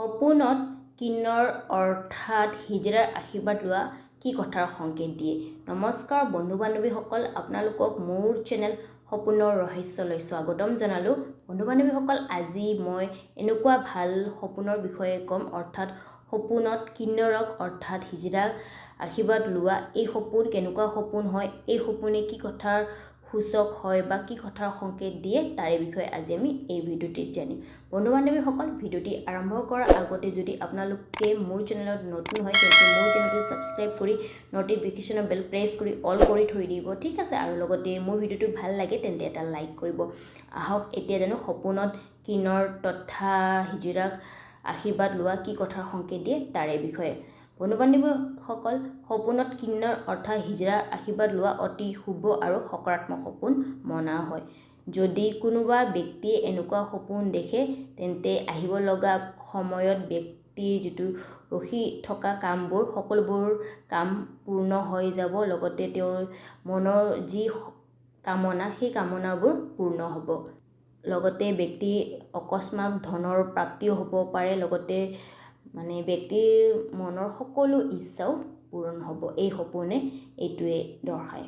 সপোনত কিন্নৰ অৰ্থাৎ হিজৰাৰ আশীৰ্বাদ লোৱা কি কথাৰ সংকেত দিয়ে? নমস্কাৰ বন্ধু বান্ধৱীসকল, আপোনালোকক মোৰ চেনেল সপোনৰ ৰহস্যলৈ স্বাগতম জনালোঁ। বন্ধু বান্ধৱীসকল, আজি মই এনেকুৱা ভাল সপোনৰ বিষয়ে ক'ম, অৰ্থাৎ সপোনত কিন্নৰক অৰ্থাৎ হিজৰাক আশীৰ্বাদ লোৱা। এই সপোন কেনেকুৱা সপোন হয়, এই সপোনে কি কথাৰ সূচক হয় বা কি কথাৰ সংকেত দিয়ে, তাৰে বিষয়ে আজি আমি এই ভিডিঅ'টিত জানিম। বন্ধু বান্ধৱীসকল, ভিডিঅ'টি আৰম্ভ কৰাৰ আগতে যদি আপোনালোকে মোৰ চেনেলত নতুন হয় তেন্তে মোৰ চেনেলটো ছাবস্ক্ৰাইব কৰি নটিফিকেশ্যনৰ বেল প্ৰেছ কৰি অল কৰি থৈ দিব, ঠিক আছে। আৰু লগতে মোৰ ভিডিঅ'টো ভাল লাগে তেন্তে এটা লাইক কৰিব। আহক এতিয়া জানো সপোনত কিন্নৰ তথা হিজৰাক আশীৰ্বাদ লোৱা কি কথাৰ সংকেত দিয়ে তাৰে বিষয়ে। বন্ধু বান্ধৱীসকল, সপোনত কিন্নৰ অৰ্থাৎ হিজৰাৰ আশীৰ্বাদ লোৱা অতি শুভ আৰু সকাৰাত্মক সপোন মনা হয়। যদি কোনোবা ব্যক্তিয়ে এনেকুৱা সপোন দেখে তেন্তে আহিব লগা সময়ত ব্যক্তিৰ যিটো ৰখি থকা কামবোৰ সকলোবোৰ কাম পূৰ্ণ হৈ যাব, লগতে তেওঁৰ মনৰ যি কামনা সেই কামনাবোৰ পূৰ্ণ হ'ব। লগতে ব্যক্তিৰ অকস্মাত ধনৰ প্ৰাপ্তিও হ'ব পাৰে, লগতে ব্যক্তিৰ মনৰ সকলো ইচ্ছাও পূৰণ হ'ব। এই সপোনে এইটোৱে দৰ্শায়।